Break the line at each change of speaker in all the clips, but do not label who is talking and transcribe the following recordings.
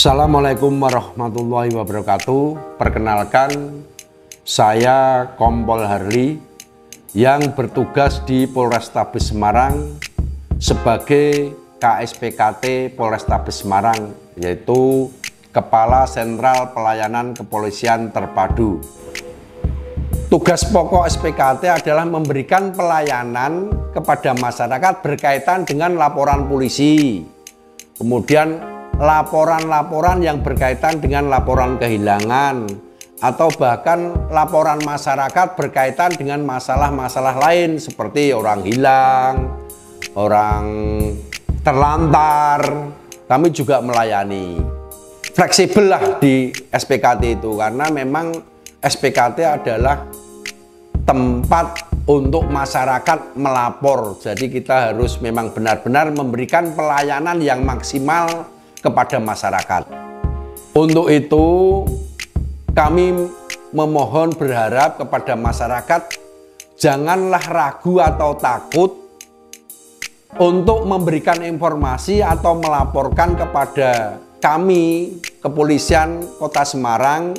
Assalamualaikum warahmatullahi wabarakatuh. Perkenalkan, saya Kompol Harli yang bertugas di Polrestabes Semarang sebagai KSPKT Polrestabes Semarang, yaitu Kepala Sentral Pelayanan Kepolisian Terpadu. Tugas pokok SPKT adalah memberikan pelayanan kepada masyarakat berkaitan dengan laporan polisi, kemudian laporan-laporan yang berkaitan dengan laporan kehilangan, atau bahkan laporan masyarakat berkaitan dengan masalah-masalah lain seperti orang hilang, orang terlantar. Kami juga melayani. Fleksibel lah di SPKT itu, karena memang SPKT adalah tempat untuk masyarakat melapor. Jadi kita harus memang benar-benar memberikan pelayanan yang maksimal kepada masyarakat. Untuk itu kami memohon berharap kepada masyarakat, janganlah ragu atau takut untuk memberikan informasi atau melaporkan kepada kami, Kepolisian Kota Semarang,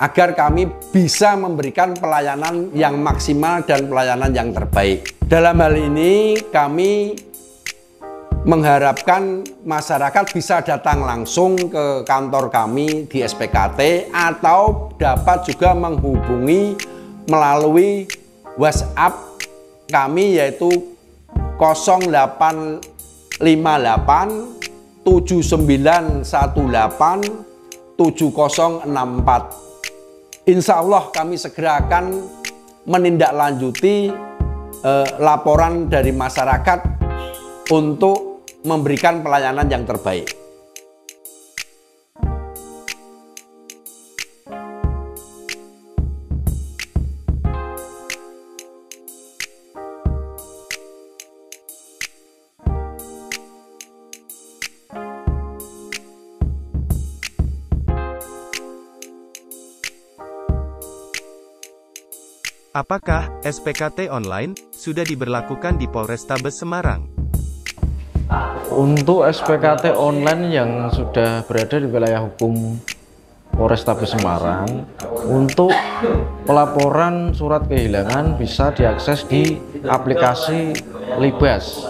agar kami bisa memberikan pelayanan yang maksimal dan pelayanan yang terbaik. Dalam hal ini kami mengharapkan masyarakat bisa datang langsung ke kantor kami di SPKT atau dapat juga menghubungi melalui WhatsApp kami, yaitu 0858 7918 7064. Insya Allah kami segera akan menindaklanjuti laporan dari masyarakat untuk memberikan pelayanan yang terbaik.
Apakah SPKT online sudah diberlakukan di Polrestabes Semarang?
Untuk SPKT online yang sudah berada di wilayah hukum Polrestabes Semarang, untuk pelaporan surat kehilangan bisa diakses di aplikasi Libas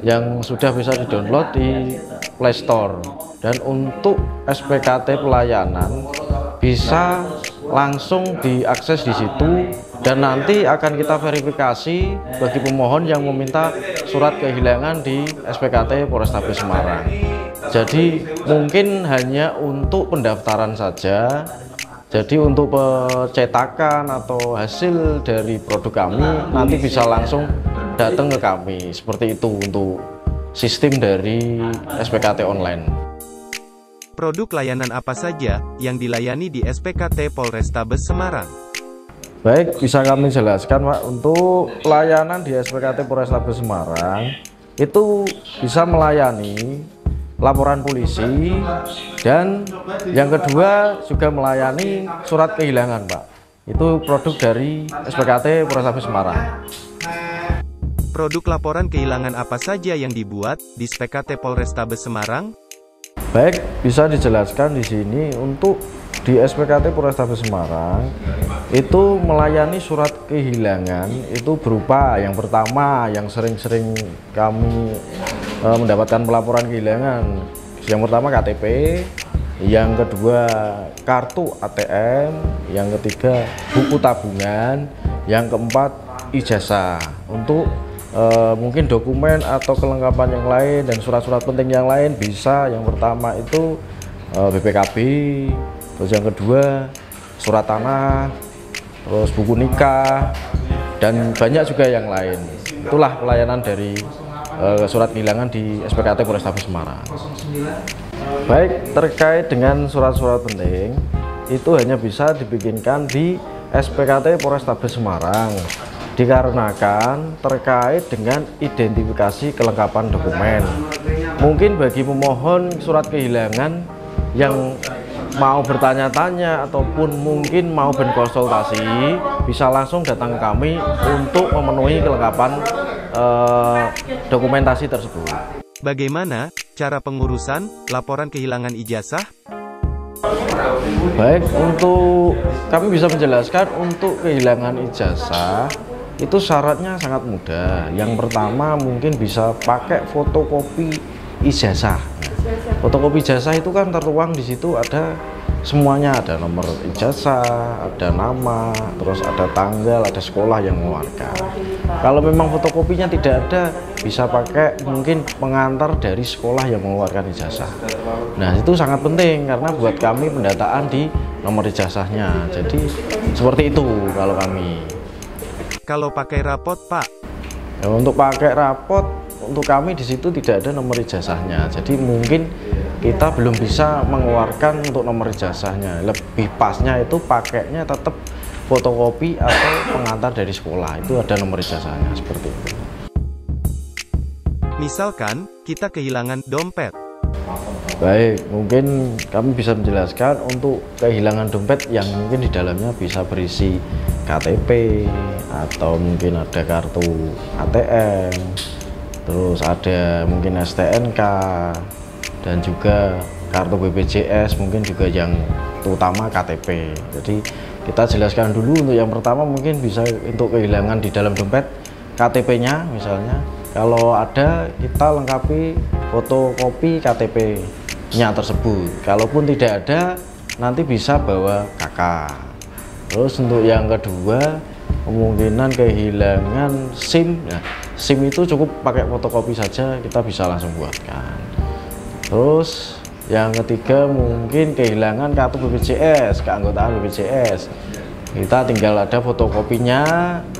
yang sudah bisa di-download di Play Store. Dan untuk SPKT pelayanan bisa langsung diakses di situ, dan nanti akan kita verifikasi bagi pemohon yang meminta surat kehilangan di SPKT Polrestabes Semarang. Jadi mungkin hanya untuk pendaftaran saja. Jadi untuk pencetakan atau hasil dari produk kami nanti bisa langsung datang ke kami. Seperti itu untuk sistem dari SPKT online.
Produk layanan apa saja yang dilayani di SPKT Polrestabes Semarang?
Baik, bisa kami jelaskan, Pak. Untuk layanan di SPKT Polrestabes Semarang itu bisa melayani laporan polisi, dan yang kedua juga melayani surat kehilangan, Pak. Itu produk dari SPKT Polrestabes Semarang.
Produk laporan kehilangan apa saja yang dibuat di SPKT Polrestabes Semarang?
Baik, bisa dijelaskan di sini. Untuk di SPKT Polrestabes Semarang itu melayani surat kehilangan itu berupa, yang pertama yang sering-sering kami mendapatkan pelaporan kehilangan, yang pertama KTP, yang kedua kartu ATM, yang ketiga buku tabungan, yang keempat ijazah. Untuk mungkin dokumen atau kelengkapan yang lain dan surat-surat penting yang lain bisa, yang pertama itu BPKB, terus yang kedua surat tanah, terus buku nikah, dan banyak juga yang lain. Itulah pelayanan dari surat kehilangan di SPKT Polrestabes Semarang. Baik, terkait dengan surat-surat penting itu hanya bisa dibikinkan di SPKT Polrestabes Semarang, dikarenakan terkait dengan identifikasi kelengkapan dokumen. Mungkin bagi pemohon surat kehilangan yang mau bertanya-tanya ataupun mungkin mau berkonsultasi, bisa langsung datang ke kami untuk memenuhi kelengkapan dokumentasi tersebut.
Bagaimana cara pengurusan laporan kehilangan ijazah?
Baik, untuk kami bisa menjelaskan untuk kehilangan ijazah itu syaratnya sangat mudah. Yang pertama mungkin bisa pakai fotokopi ijazah. Fotokopi ijazah itu kan tertuang di situ ada semuanya, ada nomor ijazah, ada nama, terus ada tanggal, ada sekolah yang mengeluarkan. Kalau memang fotokopinya tidak ada, bisa pakai mungkin pengantar dari sekolah yang mengeluarkan ijazah. Nah, itu sangat penting karena buat kami pendataan di nomor ijazahnya. Jadi seperti itu kalau kami.
Kalau pakai rapot, Pak?
Ya, untuk pakai rapot, untuk kami di situ tidak ada nomor ijazahnya. Jadi mungkin kita belum bisa mengeluarkan untuk nomor ijazahnya. Lebih pasnya itu pakainya tetap fotokopi atau pengantar dari sekolah. Itu ada nomor ijazahnya seperti itu.
Misalkan kita kehilangan dompet.
Baik, mungkin kami bisa menjelaskan untuk kehilangan dompet yang mungkin di dalamnya bisa berisi KTP atau mungkin ada kartu ATM, terus ada mungkin STNK dan juga kartu BPJS, mungkin juga yang terutama KTP. Jadi kita jelaskan dulu untuk yang pertama mungkin bisa untuk kehilangan di dalam dompet KTP-nya misalnya. Kalau ada kita lengkapi fotokopi KTP-nya tersebut. Kalaupun tidak ada nanti bisa bawa KK. Terus untuk yang kedua kemungkinan kehilangan SIM. Nah, SIM itu cukup pakai fotokopi saja kita bisa langsung buatkan. Terus yang ketiga mungkin kehilangan kartu BPJS, keanggotaan BPJS. Kita tinggal ada fotokopinya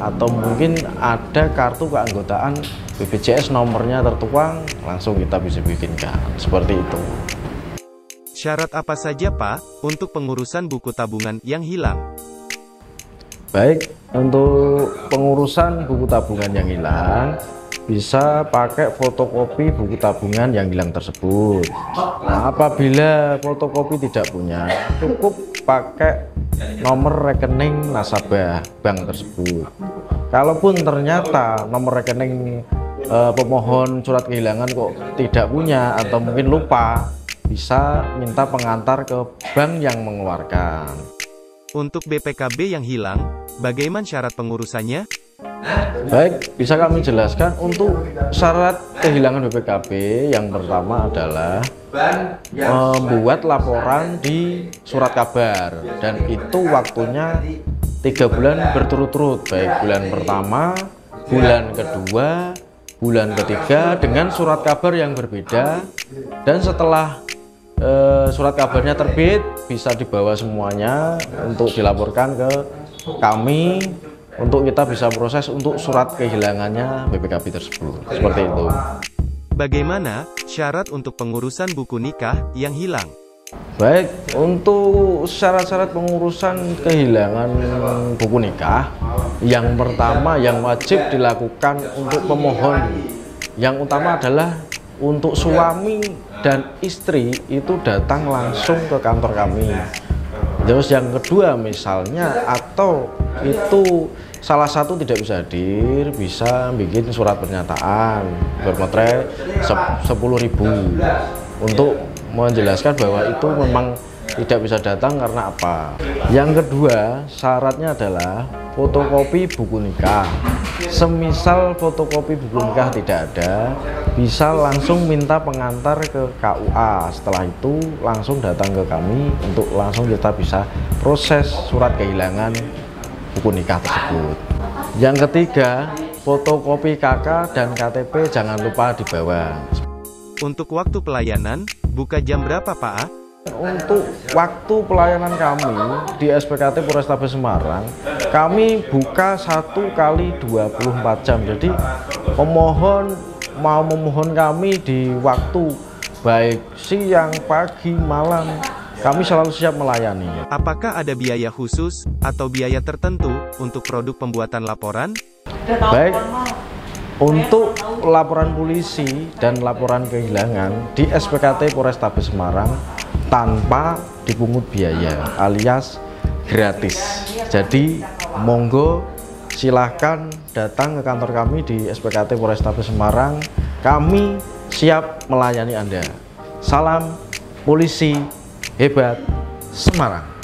atau mungkin ada kartu keanggotaan BPJS nomornya tertuang, langsung kita bisa bikinkan seperti itu.
Syarat apa saja, Pak, untuk pengurusan buku tabungan yang hilang?
Baik, untuk pengurusan buku tabungan yang hilang bisa pakai fotokopi buku tabungan yang hilang tersebut. Nah, apabila fotokopi tidak punya, cukup pakai nomor rekening nasabah bank tersebut. Kalaupun ternyata nomor rekening pemohon surat kehilangan kok tidak punya atau mungkin lupa, bisa minta pengantar ke bank yang mengeluarkan.
Untuk BPKB yang hilang, bagaimana syarat pengurusannya?
Baik, bisa kami jelaskan untuk syarat kehilangan BPKB. Yang pertama adalah membuat laporan di surat kabar, dan itu waktunya 3 bulan berturut-turut, baik bulan pertama, bulan kedua, bulan ketiga dengan surat kabar yang berbeda. Dan setelah surat kabarnya terbit bisa dibawa semuanya untuk dilaporkan ke kami untuk kita bisa proses untuk surat kehilangannya BPKB tersebut. Seperti itu.
Bagaimana syarat untuk pengurusan buku nikah yang hilang?
Baik, untuk syarat-syarat pengurusan kehilangan buku nikah, yang pertama yang wajib dilakukan untuk pemohon, yang utama adalah untuk suami dan istri itu datang langsung ke kantor kami. Terus yang kedua misalnya atau itu salah satu tidak bisa hadir, bisa bikin surat pernyataan bermotret 10.000 untuk menjelaskan bahwa itu memang tidak bisa datang karena apa. Yang kedua syaratnya adalah fotokopi buku nikah. Semisal fotokopi buku nikah tidak ada, bisa langsung minta pengantar ke KUA. Setelah itu langsung datang ke kami untuk langsung kita bisa proses surat kehilangan buku nikah tersebut. Yang ketiga, fotokopi KK dan KTP jangan lupa dibawa.
Untuk waktu pelayanan, buka jam berapa, Pak?
Untuk waktu pelayanan kami di SPKT Polrestabes Semarang, kami buka 1 kali 24 jam. Jadi pemohon mau memohon kami di waktu baik siang, pagi, malam, kami selalu siap melayani.
Apakah ada biaya khusus atau biaya tertentu untuk produk pembuatan laporan?
Baik, untuk laporan polisi dan laporan kehilangan di SPKT Polrestabes Semarang tanpa dipungut biaya alias gratis. Jadi monggo silahkan datang ke kantor kami di SPKT Polrestabes Semarang kami siap melayani Anda. Salam polisi hebat Semarang.